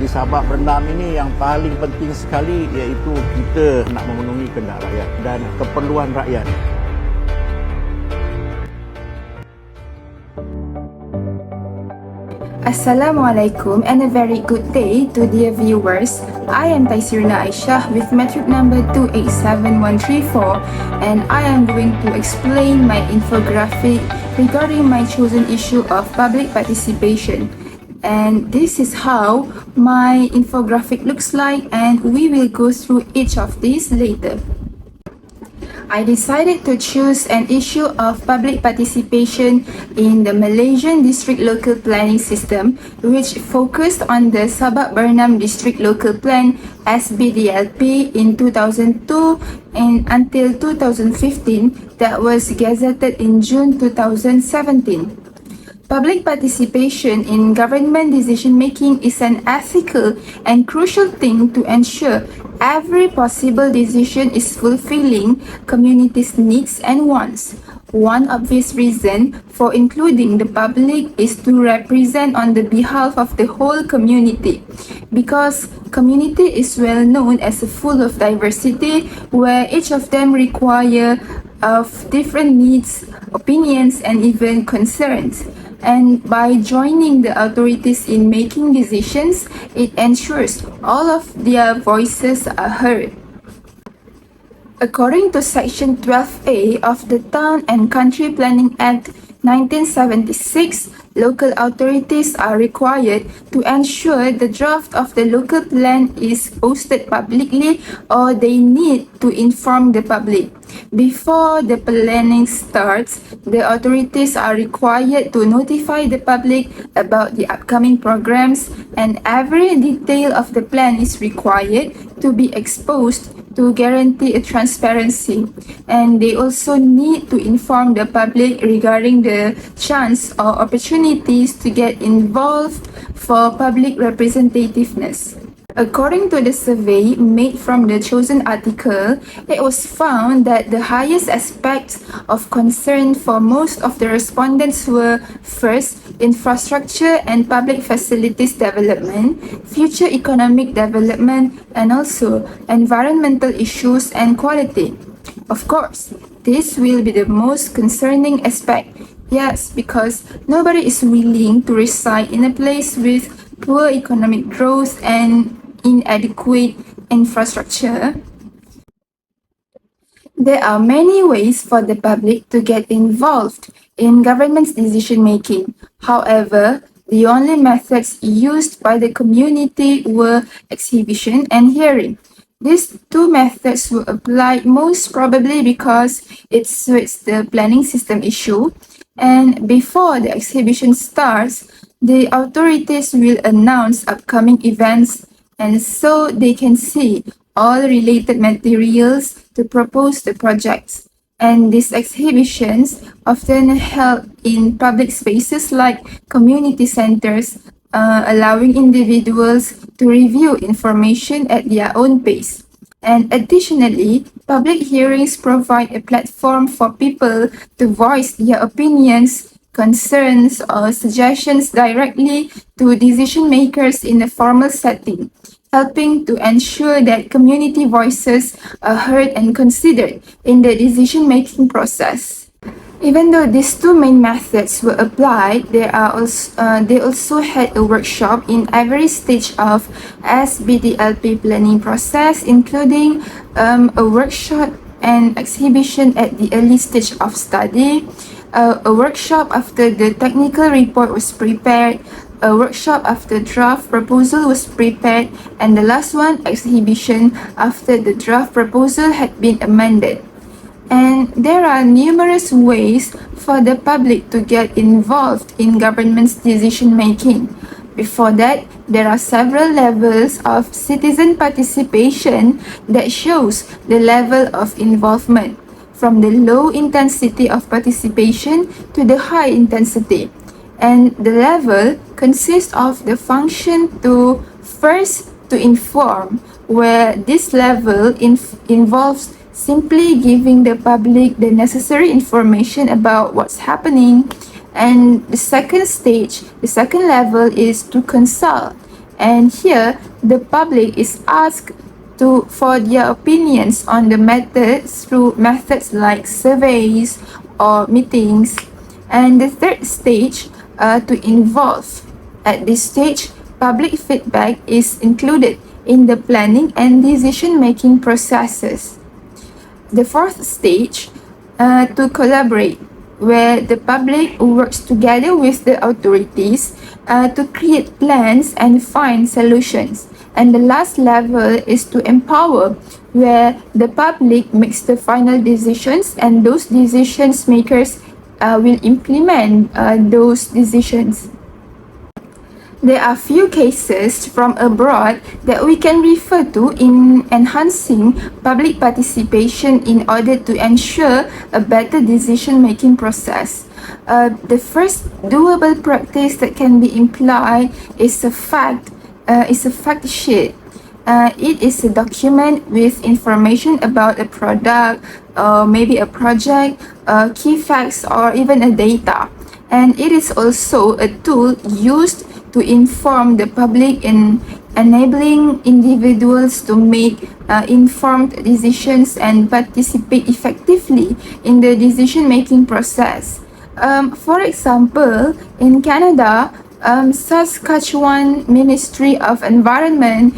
Di Sabak Berendam ini yang paling penting sekali iaitu kita nak memenuhi kehendak rakyat dan keperluan rakyat. Assalamualaikum and a very good day to dear viewers. I am Taisirna AISYAH with metric number 287134 and I am going to explain my infographic regarding my chosen issue of public participation. And this is how my infographic looks like, and we will go through each of these later. I decided to choose an issue of public participation in the Malaysian District Local Planning System, which focused on the Sabak Bernam District Local Plan SBDLP in 2002 and until 2015 that was gazetted in June 2017. Public participation in government decision-making is an ethical and crucial thing to ensure every possible decision is fulfilling communities' needs and wants. One obvious reason for including the public is to represent on the behalf of the whole community, because community is well known as full of diversity where each of them require of different needs, opinions, and even concerns. And by joining the authorities in making decisions, it ensures all of their voices are heard. According to Section 12A of the Town and Country Planning Act 1976, local authorities are required to ensure the draft of the local plan is posted publicly, or they need to inform the public. Before the planning starts, the authorities are required to notify the public about the upcoming programs, and every detail of the plan is required to be exposed to guarantee a transparency. And they also need to inform the public regarding the chance or opportunities to get involved for public representativeness. According to the survey made from the chosen article, it was found that the highest aspects of concern for most of the respondents were: first, infrastructure and public facilities development, future economic development, and also environmental issues and quality. Of course, this will be the most concerning aspect. Yes, because nobody is willing to reside in a place with poor economic growth and inadequate infrastructure. There are many ways for the public to get involved in government's decision-making. However, the only methods used by the community were exhibition and hearing. These two methods were applied most probably because it suits the planning system issue, and before the exhibition starts, the authorities will announce upcoming events, and so they can see all related materials to propose the projects. And these exhibitions often held in public spaces like community centers, allowing individuals to review information at their own pace. And additionally, public hearings provide a platform for people to voice their opinions, concerns, or suggestions directly to decision makers in a formal setting, helping to ensure that community voices are heard and considered in the decision-making process. Even though these two main methods were applied, they also had a workshop in every stage of SBDLP planning process, including a workshop and exhibition at the early stage of study, a workshop after the technical report was prepared, a workshop after draft proposal was prepared, and the last one, exhibition, after the draft proposal had been amended. And there are numerous ways for the public to get involved in government's decision-making. Before that, there are several levels of citizen participation that shows the level of involvement, from the low intensity of participation to the high intensity. And the level consists of the function to first to inform, where this level involves simply giving the public the necessary information about what's happening. And the second stage, the second level is to consult, And here, the public is asked for their opinions on the methods through methods like surveys or meetings. And the third stage, to involve. At this stage, public feedback is included in the planning and decision-making processes. The fourth stage, to collaborate, where the public works together with the authorities to create plans and find solutions. And the last level is to empower, where the public makes the final decisions and those decisions makers will implement those decisions. There are few cases from abroad that we can refer to in enhancing public participation in order to ensure a better decision-making process. The first doable practice that can be implied is a fact sheet. It is a document with information about a product, maybe a project, key facts, or even a data. And it is also a tool used to inform the public in enabling individuals to make informed decisions and participate effectively in the decision-making process. For example, in Canada, Saskatchewan Ministry of Environment,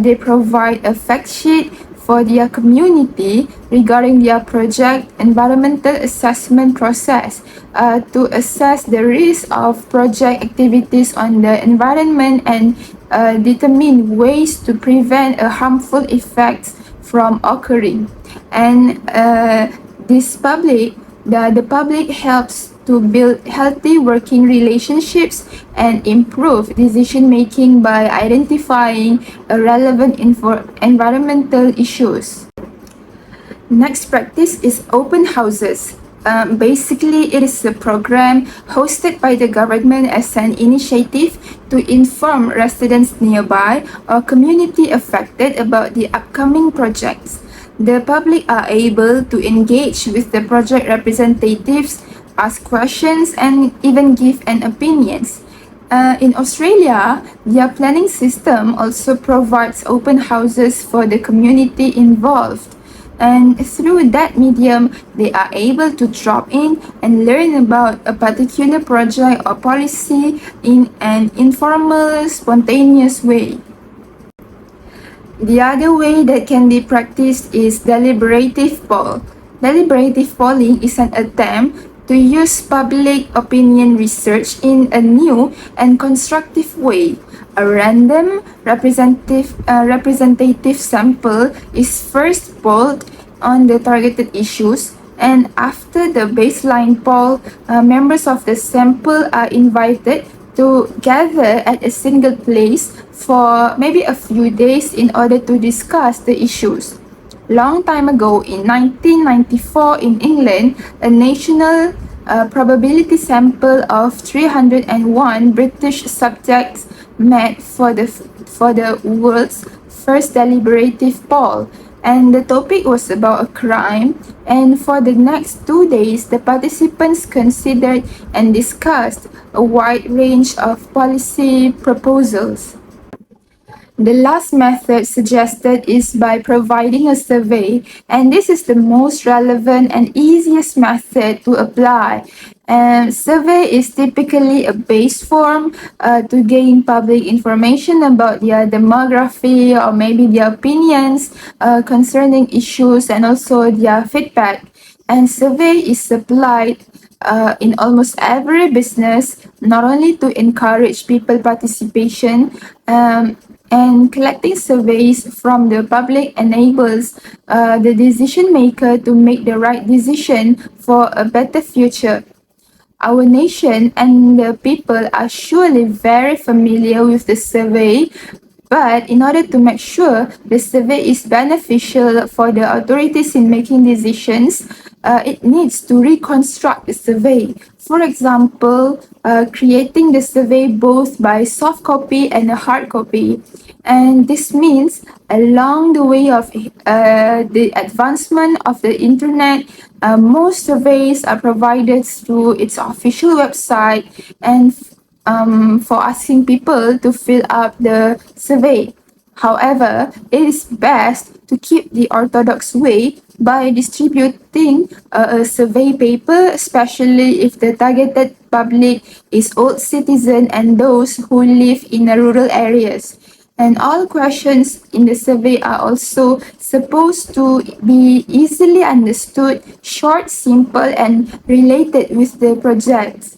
they provide a fact sheet for their community regarding their project environmental assessment process to assess the risk of project activities on the environment and determine ways to prevent a harmful effects from occurring. And the public helps to build healthy working relationships and improve decision making by identifying relevant environmental issues. Next practice is open houses. Basically, it is a program hosted by the government as an initiative to inform residents nearby or community affected about the upcoming projects. The public are able to engage with the project representatives, ask questions, and even give an opinions. In Australia, their planning system also provides open houses for the community involved. And through that medium, they are able to drop in and learn about a particular project or policy in an informal, spontaneous way. The other way that can be practiced is deliberative poll. Deliberative polling is an attempt to use public opinion research in a new and constructive way. A random representative sample is first polled on the targeted issues, and after the baseline poll, members of the sample are invited to gather at a single place for maybe a few days in order to discuss the issues. Long time ago, in 1994 in England, a national probability sample of 301 British subjects met for the world's first deliberative poll, and the topic was about a crime. And for the next 2 days, the participants considered and discussed a wide range of policy proposals. The last method suggested is by providing a survey, and this is the most relevant and easiest method to apply. And survey is typically a base form to gain public information about their demography or maybe their opinions concerning issues and also their feedback. And survey is applied in almost every business, not only to encourage people participation, and collecting surveys from the public enables the decision maker to make the right decision for a better future. Our nation and the people are surely very familiar with the survey, but in order to make sure the survey is beneficial for the authorities in making decisions, it needs to reconstruct the survey. For example, creating the survey both by soft copy and a hard copy. And this means along the way of the advancement of the internet, most surveys are provided through its official website, and for asking people to fill up the survey. However, it is best to keep the orthodox way by distributing a survey paper, especially if the targeted public is old citizens and those who live in the rural areas. And all questions in the survey are also supposed to be easily understood, short, simple, and related with the project.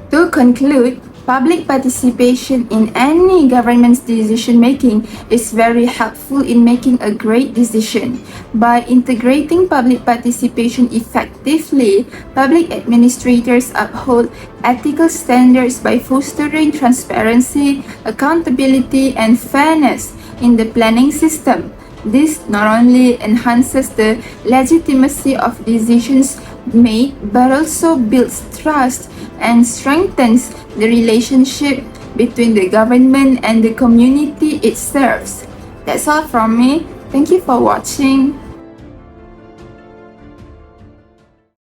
To conclude, public participation in any government's decision making is very helpful in making a great decision. By integrating public participation effectively, public administrators uphold ethical standards by fostering transparency, accountability, and fairness in the planning system. This not only enhances the legitimacy of decisions made but also builds trust and strengthens the relationship between the government and the community it serves. That's all from me. Thank you for watching.